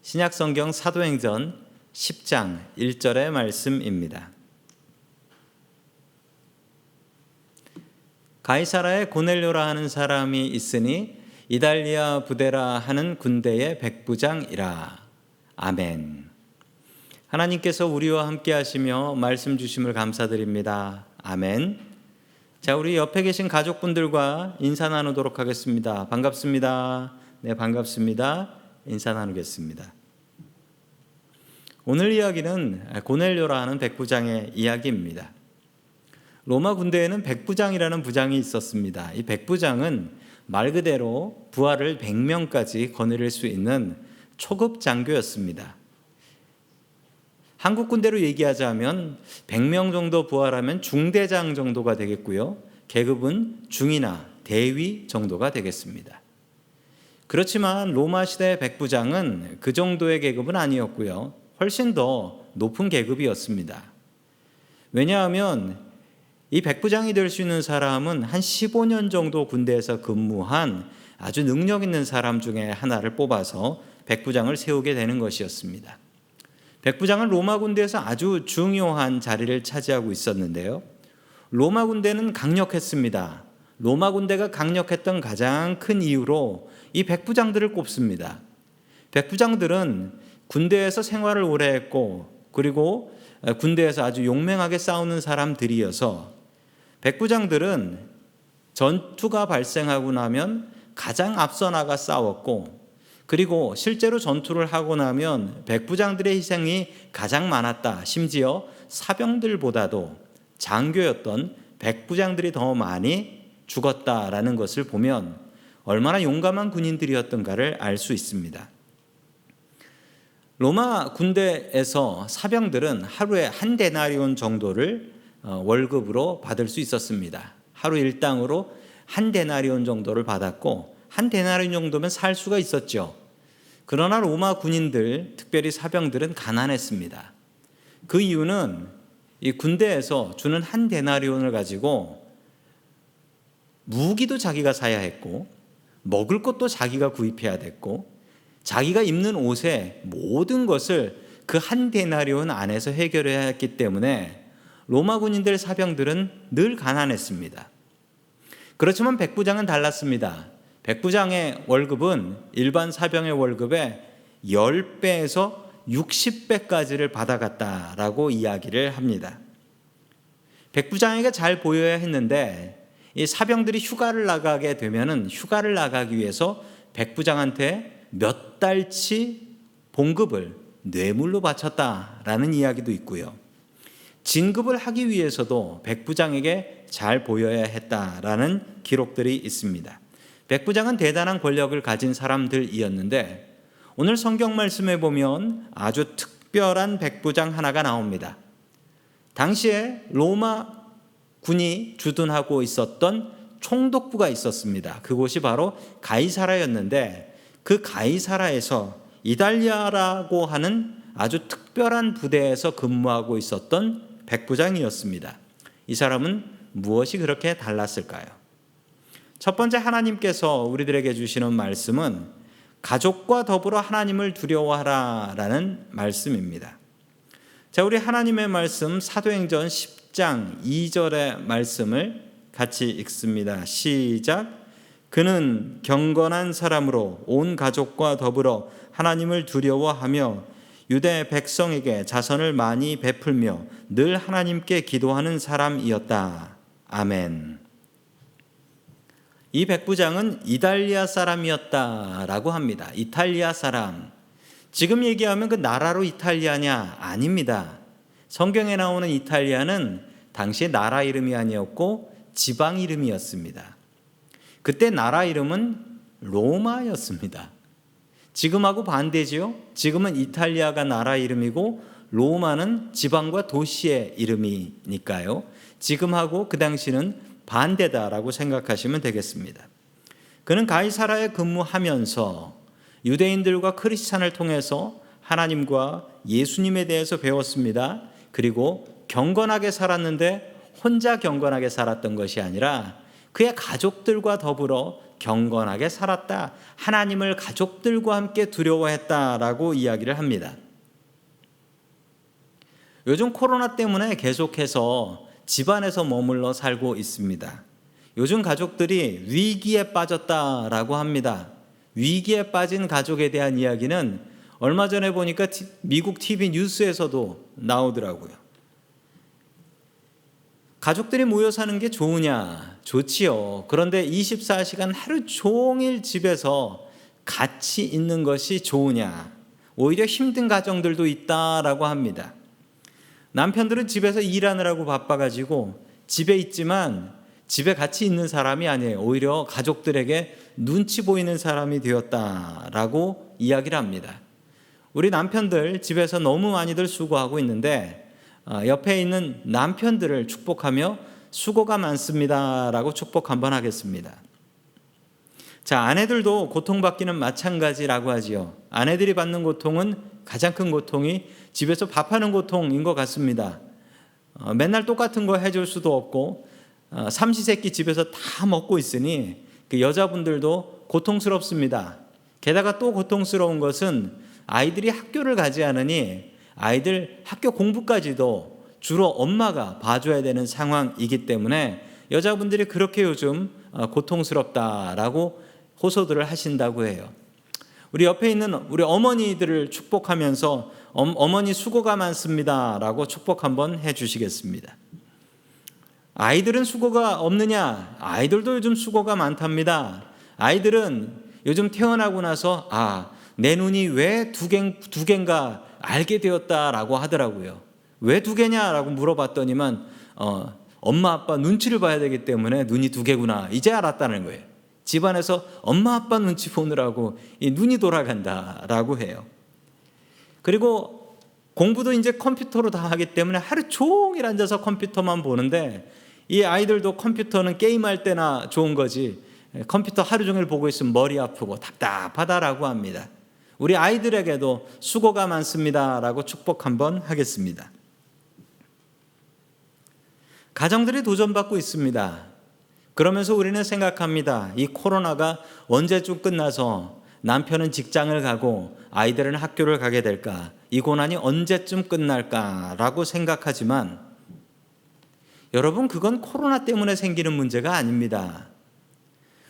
신약성경 사도행전 10장 1절의 말씀입니다. 가이사라에 고넬료라 하는 사람이 있으니 이달리아 부대라 하는 군대의 백부장이라. 아멘. 하나님께서 우리와 함께 하시며 말씀 주심을 감사드립니다. 아멘. 자, 우리 옆에 계신 가족분들과 인사 나누도록 하겠습니다. 반갑습니다. 네, 반갑습니다. 인사 나누겠습니다. 오늘 이야기는 고넬료라 하는 백부장의 이야기입니다. 로마 군대에는 백부장이라는 부장이 있었습니다. 이 백부장은 말 그대로 부하를 100명까지 거느릴 수 있는 초급 장교였습니다. 한국 군대로 얘기하자면 100명 정도 부하라면 중대장 정도가 되겠고요. 계급은 중이나 대위 정도가 되겠습니다. 그렇지만 로마 시대의 백부장은 그 정도의 계급은 아니었고요. 훨씬 더 높은 계급이었습니다. 왜냐하면 이 백부장이 될 수 있는 사람은 한 15년 정도 군대에서 근무한 아주 능력 있는 사람 중에 하나를 뽑아서 백부장을 세우게 되는 것이었습니다. 백부장은 로마 군대에서 아주 중요한 자리를 차지하고 있었는데요. 로마 군대는 강력했습니다. 로마 군대가 강력했던 가장 큰 이유로 이 백부장들을 꼽습니다. 백부장들은 군대에서 생활을 오래 했고, 그리고 군대에서 아주 용맹하게 싸우는 사람들이어서 백부장들은 전투가 발생하고 나면 가장 앞서 나가 싸웠고, 그리고 실제로 전투를 하고 나면 백부장들의 희생이 가장 많았다. 심지어 사병들보다도 장교였던 백부장들이 더 많이 죽었다라는 것을 보면 얼마나 용감한 군인들이었던가를 알 수 있습니다. 로마 군대에서 사병들은 하루에 한 데나리온 정도를 월급으로 받을 수 있었습니다. 하루 일당으로 한 데나리온 정도를 받았고, 한 데나리온 정도면 살 수가 있었죠. 그러나 로마 군인들, 특별히 사병들은 가난했습니다. 그 이유는 이 군대에서 주는 한 데나리온을 가지고 무기도 자기가 사야 했고, 먹을 것도 자기가 구입해야 됐고, 자기가 입는 옷의 모든 것을 그 한 데나리온 안에서 해결해야 했기 때문에 로마 군인들 사병들은 늘 가난했습니다. 그렇지만 백부장은 달랐습니다. 백부장의 월급은 일반 사병의 월급의 10배에서 60배까지를 받아갔다라고 이야기를 합니다. 백부장에게 잘 보여야 했는데 이 사병들이 휴가를 나가게 되면은 휴가를 나가기 위해서 백부장한테 몇 달치 봉급을 뇌물로 바쳤다라는 이야기도 있고요. 진급을 하기 위해서도 백부장에게 잘 보여야 했다라는 기록들이 있습니다. 백부장은 대단한 권력을 가진 사람들이었는데 오늘 성경 말씀에 보면 아주 특별한 백부장 하나가 나옵니다. 당시에 로마 군이 주둔하고 있었던 총독부가 있었습니다. 그곳이 바로 가이사라였는데 그 가이사라에서 이달리아라고 하는 아주 특별한 부대에서 근무하고 있었던 백부장이었습니다. 이 사람은 무엇이 그렇게 달랐을까요? 첫 번째, 하나님께서 우리들에게 주시는 말씀은 가족과 더불어 하나님을 두려워하라 라는 말씀입니다. 자, 우리 하나님의 말씀 사도행전 10장 2절의 말씀을 같이 읽습니다. 시작. 그는 경건한 사람으로 온 가족과 더불어 하나님을 두려워하며 유대 백성에게 자선을 많이 베풀며 늘 하나님께 기도하는 사람이었다. 아멘. 이 백부장은 이달리아 사람이었다라고 합니다. 이탈리아 사람. 지금 얘기하면 그 나라로 이탈리아냐? 아닙니다. 성경에 나오는 이탈리아는 당시에 나라 이름이 아니었고 지방 이름이었습니다. 그때 나라 이름은 로마였습니다. 지금하고 반대지요. 지금은 이탈리아가 나라 이름이고 로마는 지방과 도시의 이름이니까요. 지금하고 그 당시는 반대다라고 생각하시면 되겠습니다. 그는 가이사라에 근무하면서 유대인들과 크리스찬을 통해서 하나님과 예수님에 대해서 배웠습니다. 그리고 경건하게 살았는데 혼자 경건하게 살았던 것이 아니라 그의 가족들과 더불어 경건하게 살았다. 하나님을 가족들과 함께 두려워했다라고 이야기를 합니다. 요즘 코로나 때문에 계속해서 집안에서 머물러 살고 있습니다. 요즘 가족들이 위기에 빠졌다라고 합니다. 위기에 빠진 가족에 대한 이야기는 얼마 전에 보니까 미국 TV 뉴스에서도 나오더라고요. 가족들이 모여 사는 게 좋으냐? 좋지요. 그런데 24시간 하루 종일 집에서 같이 있는 것이 좋으냐? 오히려 힘든 가정들도 있다라고 합니다. 남편들은 집에서 일하느라고 바빠가지고 집에 있지만 집에 같이 있는 사람이 아니에요. 오히려 가족들에게 눈치 보이는 사람이 되었다라고 이야기를 합니다. 우리 남편들 집에서 너무 많이들 수고하고 있는데 옆에 있는 남편들을 축복하며 수고가 많습니다라고 축복 한번 하겠습니다. 자, 아내들도 고통받기는 마찬가지라고 하지요. 아내들이 받는 고통은 가장 큰 고통이 집에서 밥하는 고통인 것 같습니다. 맨날 똑같은 거 해줄 수도 없고 삼시세끼 집에서 다 먹고 있으니 그 여자분들도 고통스럽습니다. 게다가 또 고통스러운 것은 아이들이 학교를 가지 않으니 아이들 학교 공부까지도 주로 엄마가 봐줘야 되는 상황이기 때문에 여자분들이 그렇게 요즘 고통스럽다라고 호소들을 하신다고 해요. 우리 옆에 있는 우리 어머니들을 축복하면서 어머니 수고가 많습니다라고 축복 한번 해주시겠습니다. 아이들은 수고가 없느냐? 아이들도 요즘 수고가 많답니다. 아이들은 요즘 태어나고 나서 내 눈이 왜 두 개인가 알게 되었다라고 하더라고요. 왜 두 개냐라고 물어봤더니만 엄마 아빠 눈치를 봐야 되기 때문에 눈이 두 개구나 이제 알았다는 거예요. 집안에서 엄마 아빠 눈치 보느라고 이 눈이 돌아간다라고 해요. 그리고 공부도 이제 컴퓨터로 다 하기 때문에 하루 종일 앉아서 컴퓨터만 보는데 이 아이들도 컴퓨터는 게임할 때나 좋은 거지 컴퓨터 하루 종일 보고 있으면 머리 아프고 답답하다라고 합니다. 우리 아이들에게도 수고가 많습니다라고 축복 한번 하겠습니다. 가정들이 도전받고 있습니다. 그러면서 우리는 생각합니다. 이 코로나가 언제쯤 끝나서 남편은 직장을 가고 아이들은 학교를 가게 될까? 이 고난이 언제쯤 끝날까라고 생각하지만 여러분, 그건 코로나 때문에 생기는 문제가 아닙니다.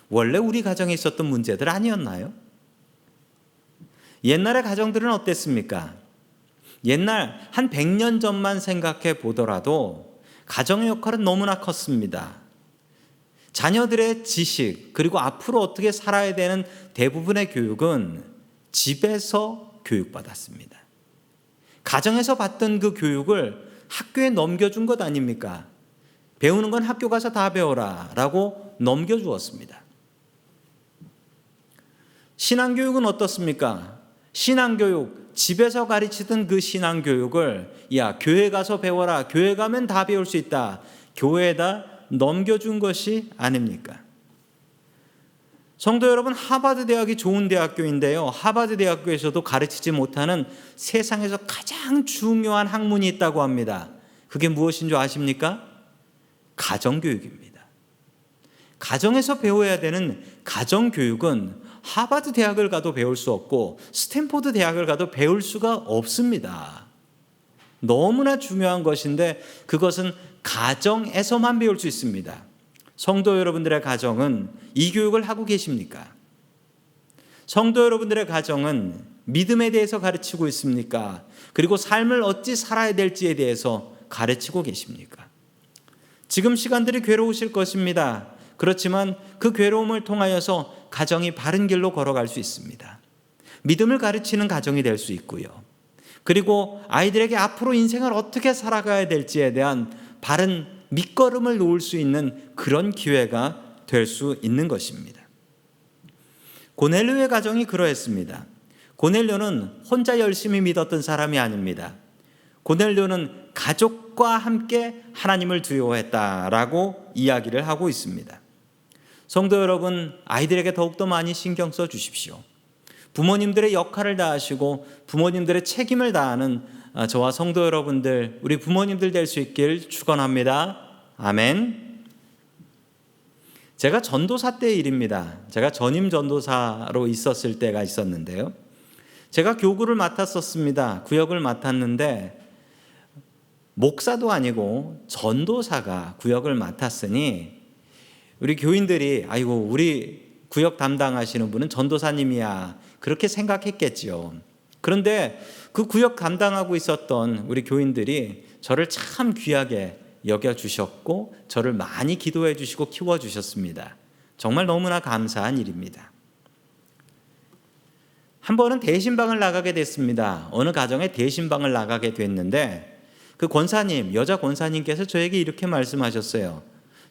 원래 우리 가정에 있었던 문제들 아니었나요? 옛날의 가정들은 어땠습니까? 옛날 한 100년 전만 생각해 보더라도 가정의 역할은 너무나 컸습니다. 자녀들의 지식 그리고 앞으로 어떻게 살아야 되는 대부분의 교육은 집에서 교육받았습니다. 가정에서 받던 그 교육을 학교에 넘겨준 것 아닙니까? 배우는 건 학교 가서 다 배워라 라고 넘겨주었습니다. 신앙교육은 어떻습니까? 신앙교육, 집에서 가르치던 그 신앙교육을 교회 가서 배워라, 교회 가면 다 배울 수 있다, 교회에다 넘겨준 것이 아닙니까? 성도 여러분, 하버드 대학이 좋은 대학교인데요. 하버드 대학교에서도 가르치지 못하는 세상에서 가장 중요한 학문이 있다고 합니다. 그게 무엇인 줄 아십니까? 가정교육입니다. 가정에서 배워야 되는 가정교육은 하버드 대학을 가도 배울 수 없고 스탠포드 대학을 가도 배울 수가 없습니다. 너무나 중요한 것인데 그것은 가정에서만 배울 수 있습니다. 성도 여러분들의 가정은 이 교육을 하고 계십니까? 성도 여러분들의 가정은 믿음에 대해서 가르치고 있습니까? 그리고 삶을 어찌 살아야 될지에 대해서 가르치고 계십니까? 지금 시간들이 괴로우실 것입니다. 그렇지만 그 괴로움을 통하여서 가정이 바른 길로 걸어갈 수 있습니다. 믿음을 가르치는 가정이 될 수 있고요. 그리고 아이들에게 앞으로 인생을 어떻게 살아가야 될지에 대한 바른 밑거름을 놓을 수 있는 그런 기회가 될 수 있는 것입니다. 고넬료의 가정이 그러했습니다. 고넬료는 혼자 열심히 믿었던 사람이 아닙니다. 고넬료는 가족과 함께 하나님을 두려워했다라고 이야기를 하고 있습니다. 성도 여러분, 아이들에게 더욱더 많이 신경 써 주십시오. 부모님들의 역할을 다하시고 부모님들의 책임을 다하는 저와 성도 여러분들, 우리 부모님들 될 수 있길 축원합니다. 아멘. 제가 전도사 때의 일입니다. 제가 전임 전도사로 있었을 때가 있었는데요. 제가 교구를 맡았었습니다. 구역을 맡았는데 목사도 아니고 전도사가 구역을 맡았으니 우리 교인들이 아이고 우리 구역 담당하시는 분은 전도사님이야 그렇게 생각했겠지요. 그런데 그 구역 감당하고 있었던 우리 교인들이 저를 참 귀하게 여겨주셨고 저를 많이 기도해 주시고 키워주셨습니다. 정말 너무나 감사한 일입니다. 한 번은 대신방을 나가게 됐습니다. 어느 가정에 대신방을 나가게 됐는데 그 권사님, 여자 권사님께서 저에게 이렇게 말씀하셨어요.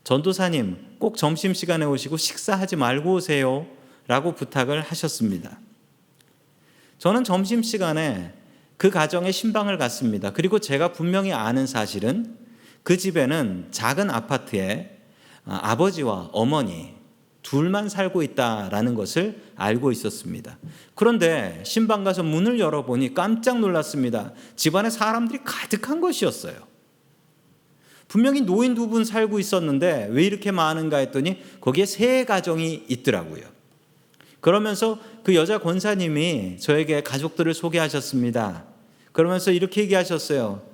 전도사님 꼭 점심시간에 오시고 식사하지 말고 오세요 라고 부탁을 하셨습니다. 저는 점심시간에 그 가정에 신방을 갔습니다. 그리고 제가 분명히 아는 사실은 그 집에는 작은 아파트에 아버지와 어머니 둘만 살고 있다라는 것을 알고 있었습니다. 그런데 신방 가서 문을 열어보니 깜짝 놀랐습니다. 집안에 사람들이 가득한 것이었어요. 분명히 노인 두 분 살고 있었는데 왜 이렇게 많은가 했더니 거기에 세 가정이 있더라고요. 그러면서 그 여자 권사님이 저에게 가족들을 소개하셨습니다. 그러면서 이렇게 얘기하셨어요.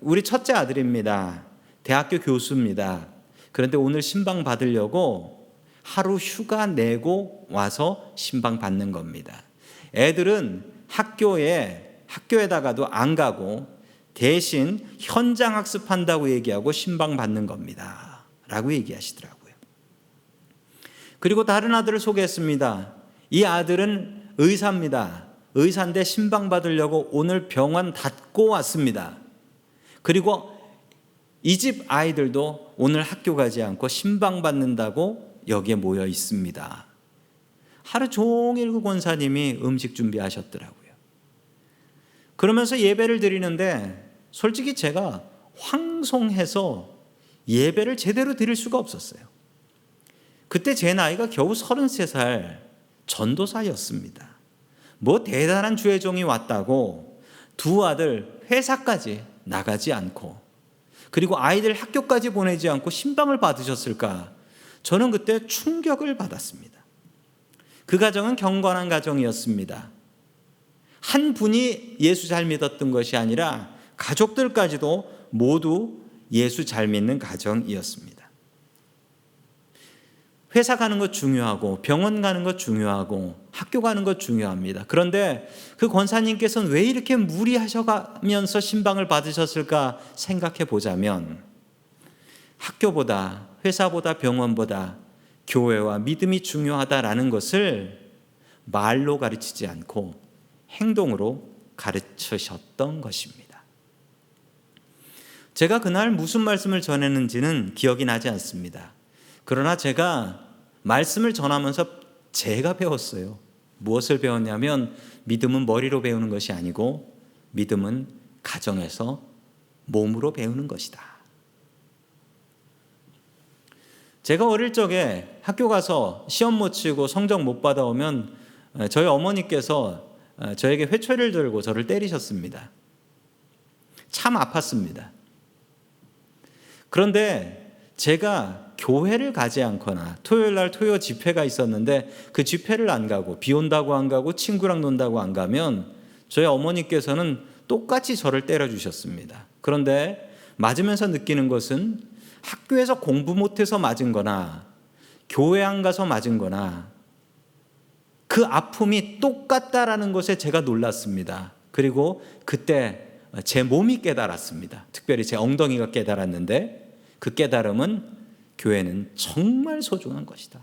우리 첫째 아들입니다. 대학교 교수입니다. 그런데 오늘 신방 받으려고 하루 휴가 내고 와서 신방 받는 겁니다. 애들은 학교에다가도 안 가고 대신 현장 학습한다고 얘기하고 신방 받는 겁니다. 라고 얘기하시더라고요. 그리고 다른 아들을 소개했습니다. 이 아들은 의사입니다. 의사인데 신방 받으려고 오늘 병원 닫고 왔습니다. 그리고 이 집 아이들도 오늘 학교 가지 않고 신방 받는다고 여기에 모여 있습니다. 하루 종일 그 권사님이 음식 준비하셨더라고요. 그러면서 예배를 드리는데 솔직히 제가 황송해서 예배를 제대로 드릴 수가 없었어요. 그때 제 나이가 겨우 33살 전도사였습니다. 뭐 대단한 주의 종이 왔다고 두 아들 회사까지 나가지 않고 그리고 아이들 학교까지 보내지 않고 신방을 받으셨을까? 저는 그때 충격을 받았습니다. 그 가정은 경건한 가정이었습니다. 한 분이 예수 잘 믿었던 것이 아니라 가족들까지도 모두 예수 잘 믿는 가정이었습니다. 회사 가는 것 중요하고 병원 가는 것 중요하고 학교 가는 것 중요합니다. 그런데 그 권사님께서는 왜 이렇게 무리하셔가면서 신방을 받으셨을까 생각해 보자면 학교보다 회사보다 병원보다 교회와 믿음이 중요하다라는 것을 말로 가르치지 않고 행동으로 가르치셨던 것입니다. 제가 그날 무슨 말씀을 전했는지는 기억이 나지 않습니다. 그러나 제가 말씀을 전하면서 제가 배웠어요. 무엇을 배웠냐면 믿음은 머리로 배우는 것이 아니고 믿음은 가정에서 몸으로 배우는 것이다. 제가 어릴 적에 학교 가서 시험 못 치고 성적 못 받아오면 저희 어머니께서 저에게 회초리를 들고 저를 때리셨습니다. 참 아팠습니다. 그런데 제가 교회를 가지 않거나 토요일 날 토요 집회가 있었는데 그 집회를 안 가고 비 온다고 안 가고 친구랑 논다고 안 가면 저희 어머니께서는 똑같이 저를 때려주셨습니다. 그런데 맞으면서 느끼는 것은 학교에서 공부 못해서 맞은 거나 교회 안 가서 맞은 거나 그 아픔이 똑같다라는 것에 제가 놀랐습니다. 그리고 그때 제 몸이 깨달았습니다. 특별히 제 엉덩이가 깨달았는데 그 깨달음은 교회는 정말 소중한 것이다.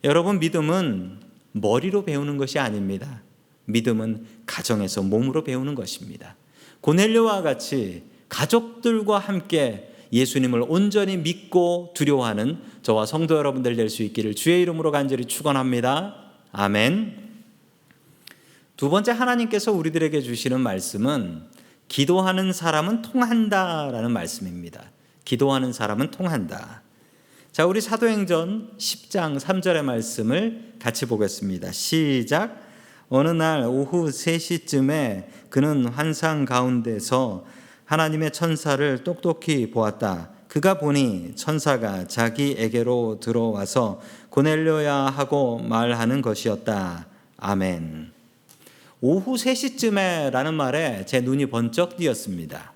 여러분, 믿음은 머리로 배우는 것이 아닙니다. 믿음은 가정에서 몸으로 배우는 것입니다. 고넬료와 같이 가족들과 함께 예수님을 온전히 믿고 두려워하는 저와 성도 여러분들 될 수 있기를 주의 이름으로 간절히 축원합니다. 아멘. 두 번째, 하나님께서 우리들에게 주시는 말씀은 기도하는 사람은 통한다라는 말씀입니다. 기도하는 사람은 통한다. 자, 우리 사도행전 10장 3절의 말씀을 같이 보겠습니다. 시작. 어느 날 오후 3시쯤에 그는 환상 가운데서 하나님의 천사를 똑똑히 보았다. 그가 보니 천사가 자기에게로 들어와서 고넬료야 하고 말하는 것이었다. 아멘. 오후 3시쯤에 라는 말에 제 눈이 번쩍 띄었습니다.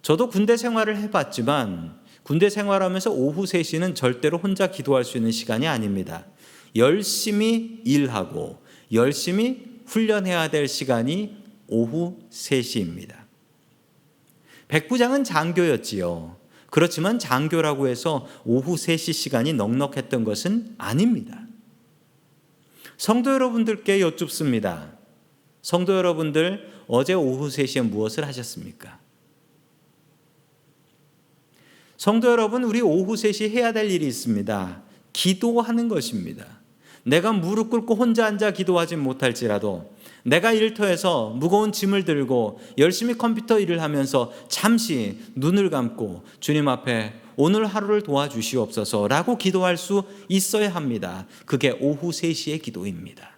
저도 군대 생활을 해봤지만 군대 생활하면서 오후 3시는 절대로 혼자 기도할 수 있는 시간이 아닙니다. 열심히 일하고 열심히 훈련해야 될 시간이 오후 3시입니다. 백부장은 장교였지요. 그렇지만 장교라고 해서 오후 3시 시간이 넉넉했던 것은 아닙니다. 성도 여러분들께 여쭙습니다. 성도 여러분들, 어제 오후 3시에 무엇을 하셨습니까? 성도 여러분, 우리 오후 3시 해야 될 일이 있습니다. 기도하는 것입니다. 내가 무릎 꿇고 혼자 앉아 기도하지 못할지라도 내가 일터에서 무거운 짐을 들고 열심히 컴퓨터 일을 하면서 잠시 눈을 감고 주님 앞에 오늘 하루를 도와주시옵소서라고 기도할 수 있어야 합니다. 그게 오후 3시의 기도입니다.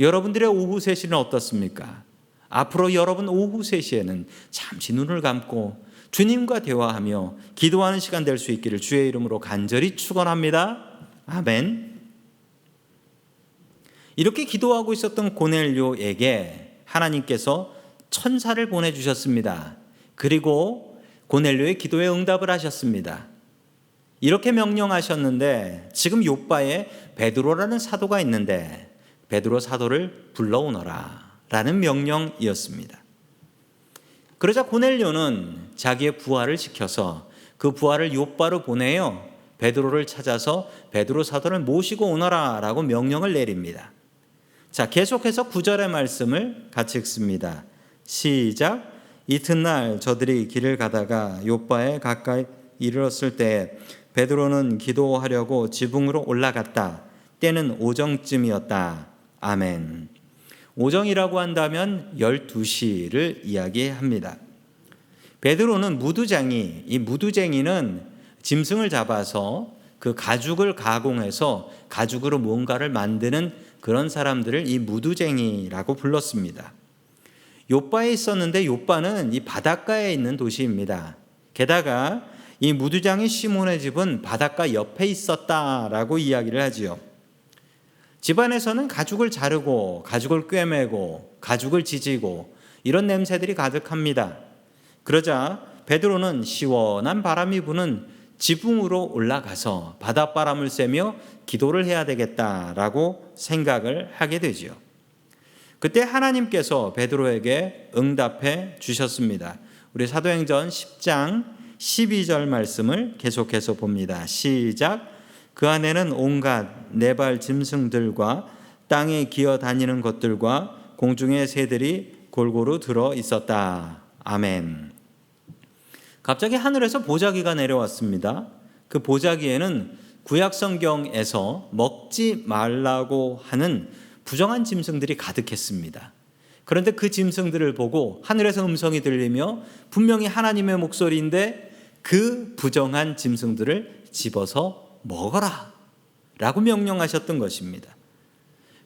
여러분들의 오후 3시는 어떻습니까? 앞으로 여러분 오후 3시에는 잠시 눈을 감고 주님과 대화하며 기도하는 시간 될 수 있기를 주의 이름으로 간절히 축원합니다. 아멘. 이렇게 기도하고 있었던 고넬료에게 하나님께서 천사를 보내주셨습니다. 그리고 고넬료의 기도에 응답을 하셨습니다. 이렇게 명령하셨는데 지금 요빠에 베드로라는 사도가 있는데 베드로 사도를 불러오너라 라는 명령이었습니다. 그러자 고넬료는 자기의 부하를 시켜서 그 부하를 요빠로 보내요. 베드로를 찾아서 베드로 사도를 모시고 오너라 라고 명령을 내립니다. 자, 계속해서 9절의 말씀을 같이 읽습니다. 시작. 이튿날 저들이 길을 가다가 요빠에 가까이 이르렀을 때 베드로는 기도하려고 지붕으로 올라갔다. 때는 오정쯤이었다. 아멘. 오정이라고 한다면 12시를 이야기합니다. 베드로는 무두쟁이, 이 무두쟁이는 짐승을 잡아서 그 가죽을 가공해서 가죽으로 뭔가를 만드는 그런 사람들을 이 무두쟁이라고 불렀습니다. 요빠에 있었는데 요빠는 이 바닷가에 있는 도시입니다. 게다가 이 무두장이 시몬의 집은 바닷가 옆에 있었다라고 이야기를 하지요. 집안에서는 가죽을 자르고 가죽을 꿰매고 가죽을 지지고 이런 냄새들이 가득합니다. 그러자 베드로는 시원한 바람이 부는 지붕으로 올라가서 바닷바람을 쐬며 기도를 해야 되겠다라고 생각을 하게 되지요. 그때 하나님께서 베드로에게 응답해 주셨습니다. 우리 사도행전 10장 12절 말씀을 계속해서 봅니다. 시작. 그 안에는 온갖 네발 짐승들과 땅에 기어다니는 것들과 공중의 새들이 골고루 들어 있었다. 아멘. 갑자기 하늘에서 보자기가 내려왔습니다. 그 보자기에는 구약 성경에서 먹지 말라고 하는 부정한 짐승들이 가득했습니다. 그런데 그 짐승들을 보고 하늘에서 음성이 들리며 분명히 하나님의 목소리인데 그 부정한 짐승들을 집어서 먹어라 라고 명령하셨던 것입니다.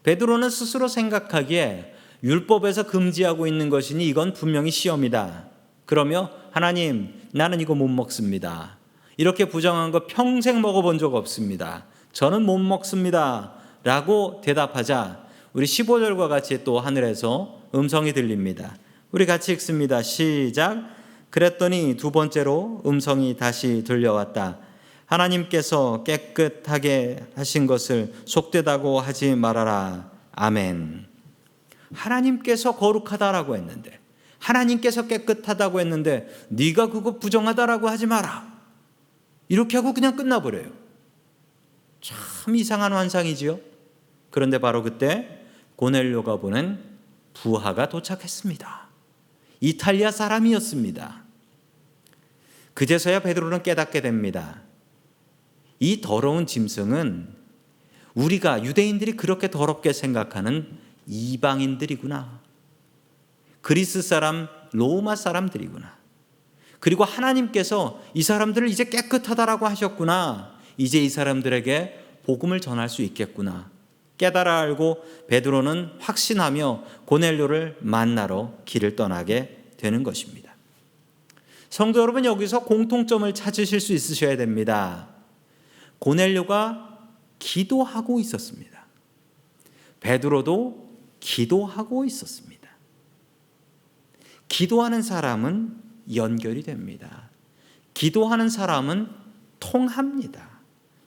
베드로는 스스로 생각하기에 율법에서 금지하고 있는 것이니 이건 분명히 시험이다. 그러며 하나님, 나는 이거 못 먹습니다. 이렇게 부정한 거 평생 먹어본 적 없습니다. 저는 못 먹습니다 라고 대답하자 우리 15절과 같이 또 하늘에서 음성이 들립니다. 우리 같이 읽습니다. 시작. 그랬더니 두 번째로 음성이 다시 들려왔다. 하나님께서 깨끗하게 하신 것을 속되다고 하지 말아라. 아멘. 하나님께서 거룩하다라고 했는데, 하나님께서 깨끗하다고 했는데 네가 그거 부정하다라고 하지 마라. 이렇게 하고 그냥 끝나버려요. 참 이상한 환상이지요. 그런데 바로 그때 고넬료가 보낸 부하가 도착했습니다. 이탈리아 사람이었습니다. 그제서야 베드로는 깨닫게 됩니다. 이 더러운 짐승은 우리가 유대인들이 그렇게 더럽게 생각하는 이방인들이구나. 그리스 사람, 로마 사람들이구나. 그리고 하나님께서 이 사람들을 이제 깨끗하다라고 하셨구나. 이제 이 사람들에게 복음을 전할 수 있겠구나. 깨달아 알고 베드로는 확신하며 고넬료를 만나러 길을 떠나게 되는 것입니다. 성도 여러분, 여기서 공통점을 찾으실 수 있으셔야 됩니다. 고넬료가 기도하고 있었습니다. 베드로도 기도하고 있었습니다. 기도하는 사람은 연결이 됩니다. 기도하는 사람은 통합니다.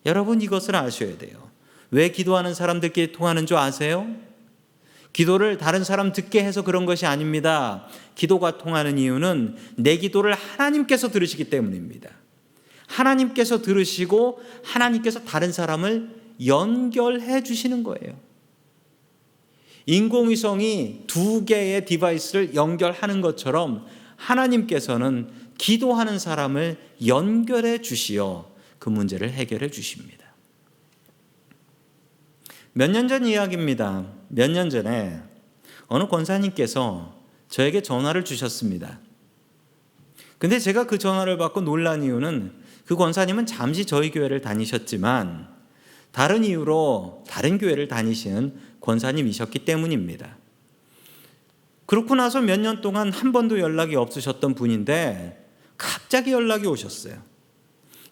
여러분, 이것을 아셔야 돼요. 왜 기도하는 사람들끼리 통하는 줄 아세요? 기도를 다른 사람 듣게 해서 그런 것이 아닙니다. 기도가 통하는 이유는 내 기도를 하나님께서 들으시기 때문입니다. 하나님께서 들으시고 하나님께서 다른 사람을 연결해 주시는 거예요. 인공위성이 두 개의 디바이스를 연결하는 것처럼 하나님께서는 기도하는 사람을 연결해 주시어 그 문제를 해결해 주십니다. 몇 년 전 이야기입니다. 몇 년 전에 어느 권사님께서 저에게 전화를 주셨습니다. 근데 제가 그 전화를 받고 놀란 이유는 그 권사님은 잠시 저희 교회를 다니셨지만 다른 이유로 다른 교회를 다니시는 권사님이셨기 때문입니다. 그렇고 나서 몇 년 동안 한 번도 연락이 없으셨던 분인데 갑자기 연락이 오셨어요.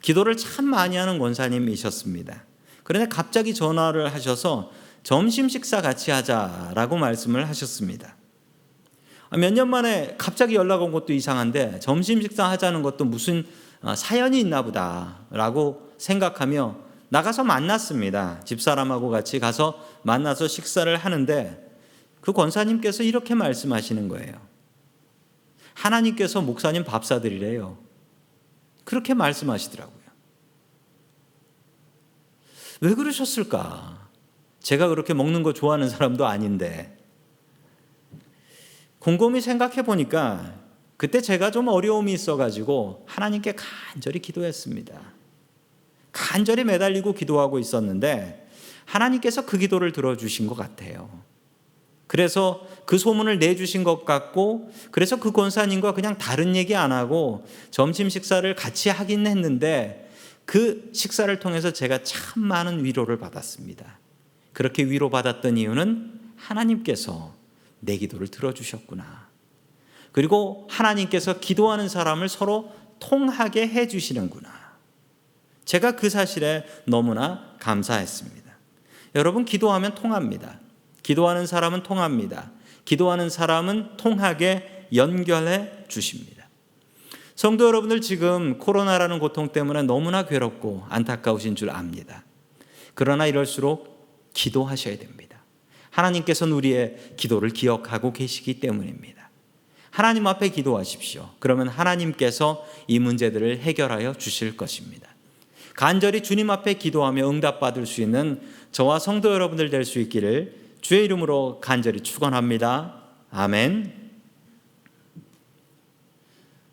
기도를 참 많이 하는 권사님이셨습니다. 그런데 갑자기 전화를 하셔서 점심 식사 같이 하자라고 말씀을 하셨습니다. 몇 년 만에 갑자기 연락 온 것도 이상한데 점심 식사 하자는 것도 무슨 사연이 있나 보다라고 생각하며 나가서 만났습니다. 집사람하고 같이 가서 만나서 식사를 하는데 그 권사님께서 이렇게 말씀하시는 거예요. 하나님께서 목사님 밥 사드리래요. 그렇게 말씀하시더라고요. 왜 그러셨을까? 제가 그렇게 먹는 거 좋아하는 사람도 아닌데. 곰곰이 생각해 보니까 그때 제가 좀 어려움이 있어가지고 하나님께 간절히 기도했습니다. 간절히 매달리고 기도하고 있었는데 하나님께서 그 기도를 들어주신 것 같아요. 그래서 그 소문을 내주신 것 같고, 그래서 그 권사님과 그냥 다른 얘기 안 하고 점심 식사를 같이 하긴 했는데 그 식사를 통해서 제가 참 많은 위로를 받았습니다. 그렇게 위로받았던 이유는 하나님께서 내 기도를 들어주셨구나. 그리고 하나님께서 기도하는 사람을 서로 통하게 해주시는구나. 제가 그 사실에 너무나 감사했습니다. 여러분, 기도하면 통합니다. 기도하는 사람은 통합니다. 기도하는 사람은 통하게 연결해 주십니다. 성도 여러분들, 지금 코로나라는 고통 때문에 너무나 괴롭고 안타까우신 줄 압니다. 그러나 이럴수록 기도하셔야 됩니다. 하나님께서는 우리의 기도를 기억하고 계시기 때문입니다. 하나님 앞에 기도하십시오. 그러면 하나님께서 이 문제들을 해결하여 주실 것입니다. 간절히 주님 앞에 기도하며 응답받을 수 있는 저와 성도 여러분들 될 수 있기를 주의 이름으로 간절히 축원합니다. 아멘.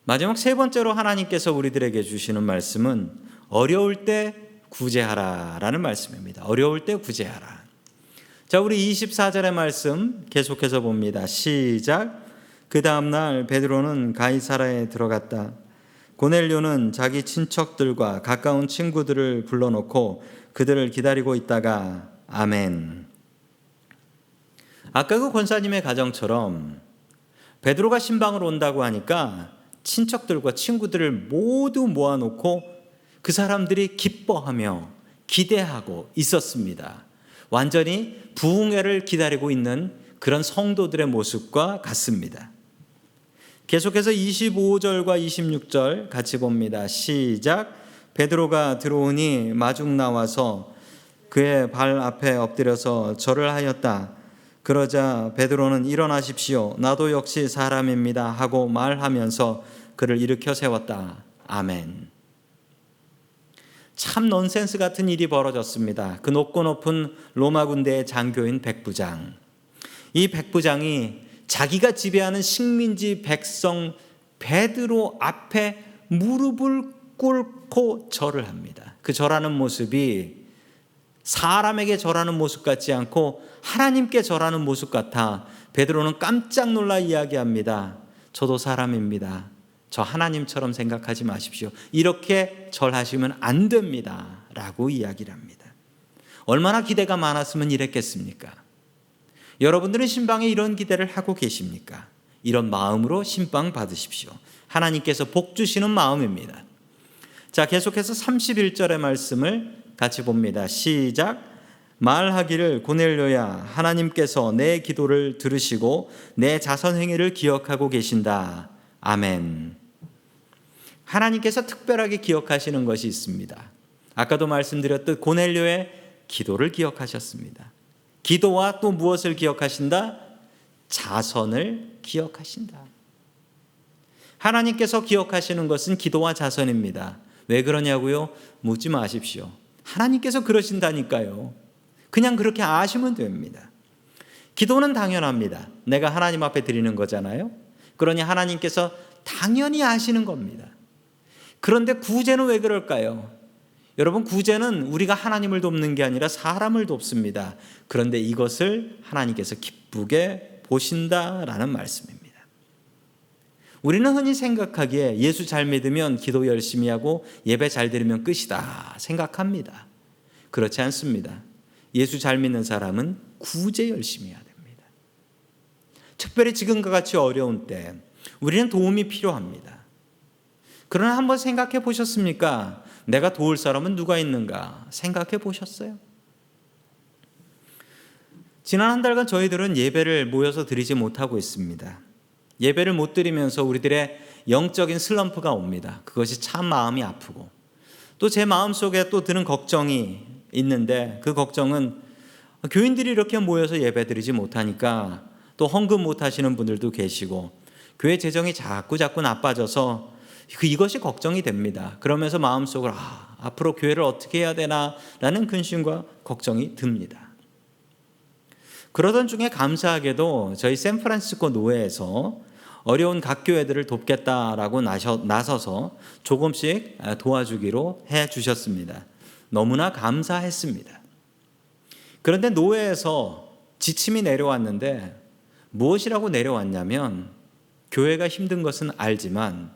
마지막 세 번째로 하나님께서 우리들에게 주시는 말씀은 어려울 때 구제하라라는 말씀입니다. 어려울 때 구제하라. 자, 우리 24절의 말씀 계속해서 봅니다. 시작. 그 다음 날 베드로는 가이사라에 들어갔다. 고넬료는 자기 친척들과 가까운 친구들을 불러놓고 그들을 기다리고 있다가 아멘. 아까 그 권사님의 가정처럼 베드로가 신방으로 온다고 하니까 친척들과 친구들을 모두 모아놓고 그 사람들이 기뻐하며 기대하고 있었습니다. 완전히 부흥회를 기다리고 있는 그런 성도들의 모습과 같습니다. 계속해서 25절과 26절 같이 봅니다. 시작. 베드로가 들어오니 마중 나와서 그의 발 앞에 엎드려서 절을 하였다. 그러자 베드로는 일어나십시오. 나도 역시 사람입니다 하고 말하면서 그를 일으켜 세웠다. 아멘. 참 넌센스 같은 일이 벌어졌습니다. 그 높고 높은 로마 군대의 장교인 백부장. 이 백부장이 자기가 지배하는 식민지 백성 베드로 앞에 무릎을 꿇고 절을 합니다. 그 절하는 모습이 사람에게 절하는 모습 같지 않고 하나님께 절하는 모습 같아 베드로는 깜짝 놀라 이야기합니다. 저도 사람입니다. 저 하나님처럼 생각하지 마십시오. 이렇게 절하시면 안 됩니다. 라고 이야기를 합니다. 얼마나 기대가 많았으면 이랬겠습니까? 여러분들은 신방에 이런 기대를 하고 계십니까? 이런 마음으로 신방 받으십시오. 하나님께서 복 주시는 마음입니다. 자, 계속해서 31절의 말씀을 같이 봅니다. 시작. 말하기를 고넬료야, 하나님께서 내 기도를 들으시고 내 자선 행위를 기억하고 계신다. 아멘. 하나님께서 특별하게 기억하시는 것이 있습니다. 아까도 말씀드렸듯 고넬료의 기도를 기억하셨습니다. 기도와 또 무엇을 기억하신다? 자선을 기억하신다. 하나님께서 기억하시는 것은 기도와 자선입니다. 왜 그러냐고요? 묻지 마십시오. 하나님께서 그러신다니까요. 그냥 그렇게 아시면 됩니다. 기도는 당연합니다. 내가 하나님 앞에 드리는 거잖아요. 그러니 하나님께서 당연히 아시는 겁니다. 그런데 구제는 왜 그럴까요? 여러분, 구제는 우리가 하나님을 돕는 게 아니라 사람을 돕습니다. 그런데 이것을 하나님께서 기쁘게 보신다라는 말씀입니다. 우리는 흔히 생각하기에 예수 잘 믿으면 기도 열심히 하고 예배 잘 드리면 끝이다 생각합니다. 그렇지 않습니다. 예수 잘 믿는 사람은 구제 열심히 해야 됩니다. 특별히 지금과 같이 어려운 때 우리는 도움이 필요합니다. 그러나 한번 생각해 보셨습니까? 내가 도울 사람은 누가 있는가 생각해 보셨어요? 지난 한 달간 저희들은 예배를 모여서 드리지 못하고 있습니다. 예배를 못 드리면서 우리들의 영적인 슬럼프가 옵니다. 그것이 참 마음이 아프고 또 제 마음속에 또 드는 걱정이 있는데 그 걱정은 교인들이 이렇게 모여서 예배 드리지 못하니까 또 헌금 못 하시는 분들도 계시고 교회 재정이 자꾸 나빠져서 이것이 걱정이 됩니다. 그러면서 마음속으로 앞으로 교회를 어떻게 해야 되나라는 근심과 걱정이 듭니다. 그러던 중에 감사하게도 저희 샌프란시스코 노회에서 어려운 각 교회들을 돕겠다라고 나서서 조금씩 도와주기로 해주셨습니다. 너무나 감사했습니다. 그런데 노회에서 지침이 내려왔는데 무엇이라고 내려왔냐면 교회가 힘든 것은 알지만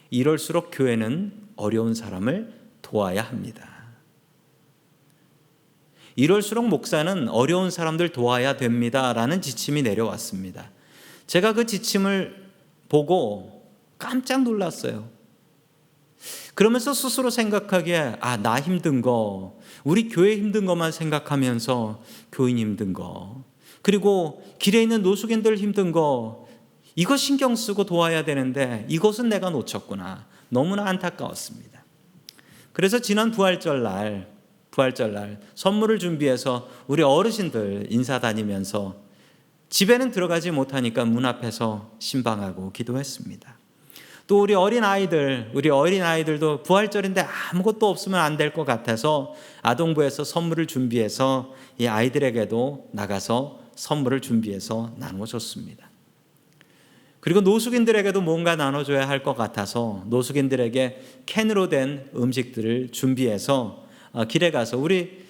이럴수록 교회는 어려운 사람을 도와야 합니다. 이럴수록 목사는 어려운 사람들 도와야 됩니다라는 지침이 내려왔습니다. 제가 그 지침을 보고 깜짝 놀랐어요. 그러면서 스스로 생각하기에 나 힘든 거, 우리 교회 힘든 것만 생각하면서 교인 힘든 거, 그리고 길에 있는 노숙인들 힘든 거 이거 신경 쓰고 도와야 되는데 이것은 내가 놓쳤구나. 너무나 안타까웠습니다. 그래서 지난 부활절날 선물을 준비해서 우리 어르신들 인사 다니면서 집에는 들어가지 못하니까 문 앞에서 신방하고 기도했습니다. 또 우리 어린아이들도 부활절인데 아무것도 없으면 안 될 것 같아서 아동부에서 선물을 준비해서 이 아이들에게도 나가서 선물을 준비해서 나눠줬습니다. 그리고 노숙인들에게도 뭔가 나눠줘야 할 것 같아서 노숙인들에게 캔으로 된 음식들을 준비해서 길에 가서 우리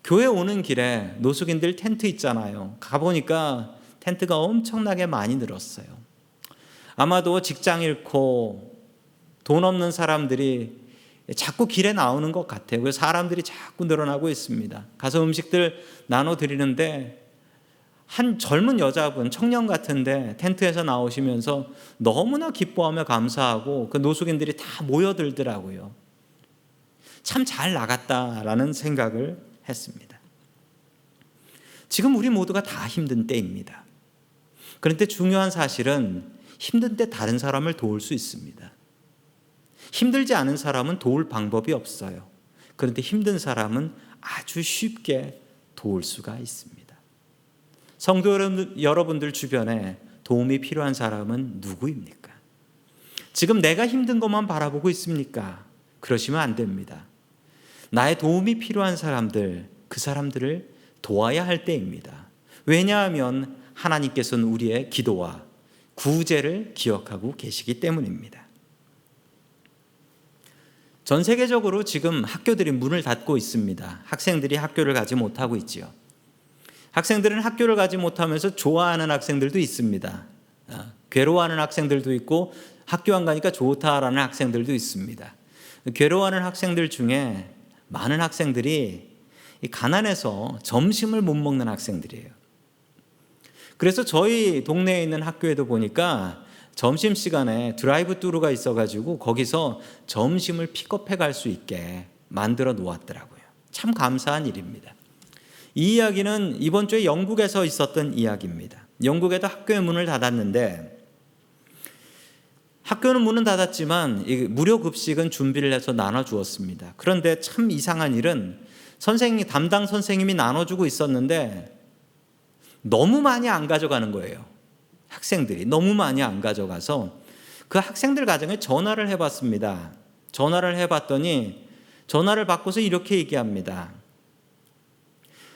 교회 오는 길에 노숙인들 텐트 있잖아요. 가보니까 텐트가 엄청나게 많이 늘었어요. 아마도 직장 잃고 돈 없는 사람들이 자꾸 길에 나오는 것 같아요. 그래서 사람들이 자꾸 늘어나고 있습니다. 가서 음식들 나눠드리는데 한 젊은 여자분, 청년 같은데 텐트에서 나오시면서 너무나 기뻐하며 감사하고 그 노숙인들이 다 모여들더라고요. 참 잘 나갔다라는 생각을 했습니다. 지금 우리 모두가 다 힘든 때입니다. 그런데 중요한 사실은 힘든 때 다른 사람을 도울 수 있습니다. 힘들지 않은 사람은 도울 방법이 없어요. 그런데 힘든 사람은 아주 쉽게 도울 수가 있습니다. 성도 여러분들 주변에 도움이 필요한 사람은 누구입니까? 지금 내가 힘든 것만 바라보고 있습니까? 그러시면 안 됩니다. 나의 도움이 필요한 사람들, 그 사람들을 도와야 할 때입니다. 왜냐하면 하나님께서는 우리의 기도와 구제를 기억하고 계시기 때문입니다. 전 세계적으로 지금 학교들이 문을 닫고 있습니다. 학생들이 학교를 가지 못하고 있지요. 학생들은 학교를 가지 못하면서 좋아하는 학생들도 있습니다. 괴로워하는 학생들도 있고 학교 안 가니까 좋다라는 학생들도 있습니다. 괴로워하는 학생들 중에 많은 학생들이 가난해서 점심을 못 먹는 학생들이에요. 그래서 저희 동네에 있는 학교에도 보니까 점심시간에 드라이브 뚜루가 있어가지고 거기서 점심을 픽업해 갈 수 있게 만들어 놓았더라고요. 참 감사한 일입니다. 이 이야기는 이번 주에 영국에서 있었던 이야기입니다. 영국에도 학교의 문을 닫았는데, 학교는 문은 닫았지만 무료 급식은 준비를 해서 나눠주었습니다. 그런데 참 이상한 일은 담당 선생님이 나눠주고 있었는데 너무 많이 안 가져가는 거예요. 학생들이 너무 많이 안 가져가서 그 학생들 가정에 전화를 해봤습니다. 전화를 해봤더니 전화를 받고서 이렇게 얘기합니다.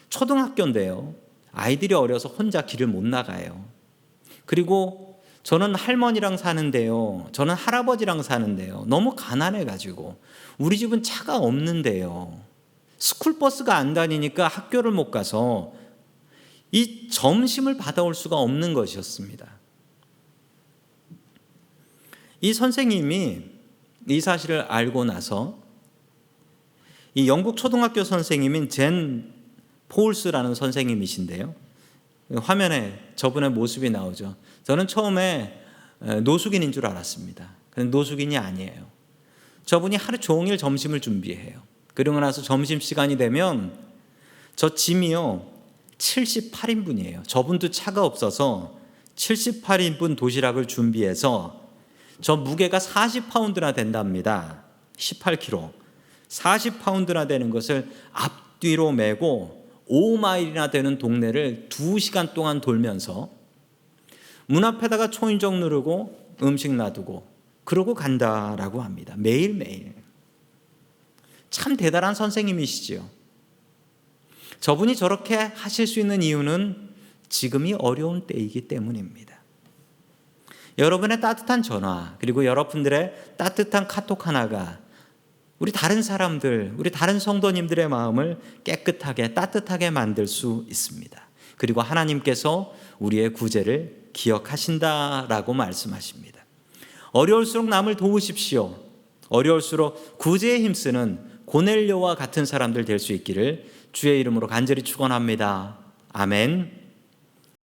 초등학교인데요, 아이들이 어려서 혼자 길을 못 나가요. 그리고 저는 할머니랑 사는데요, 저는 할아버지랑 사는데요, 너무 가난해가지고 우리 집은 차가 없는데요, 스쿨버스가 안 다니니까 학교를 못 가서 이 점심을 받아올 수가 없는 것이었습니다. 이 선생님이 이 사실을 알고 나서 이 영국 초등학교 선생님인 젠 폴스라는 선생님이신데요, 화면에 저분의 모습이 나오죠. 저는 처음에 노숙인인 줄 알았습니다. 근데 노숙인이 아니에요. 저분이 하루 종일 점심을 준비해요. 그러고 나서 점심시간이 되면 저 짐이요 78인분이에요. 저분도 차가 없어서 78인분 도시락을 준비해서 저 무게가 40파운드나 된답니다. 18kg. 40파운드나 되는 것을 앞뒤로 메고 5마일이나 되는 동네를 2시간 동안 돌면서 문 앞에다가 초인종 누르고 음식 놔두고 그러고 간다라고 합니다. 매일매일. 참 대단한 선생님이시죠. 저분이 저렇게 하실 수 있는 이유는 지금이 어려운 때이기 때문입니다. 여러분의 따뜻한 전화, 그리고 여러분들의 따뜻한 카톡 하나가 우리 다른 사람들, 우리 다른 성도님들의 마음을 깨끗하게 따뜻하게 만들 수 있습니다. 그리고 하나님께서 우리의 구제를 기억하신다라고 말씀하십니다. 어려울수록 남을 도우십시오. 어려울수록 구제에 힘쓰는 고넬료와 같은 사람들 될 수 있기를 주의 이름으로 간절히 축원합니다. 아멘.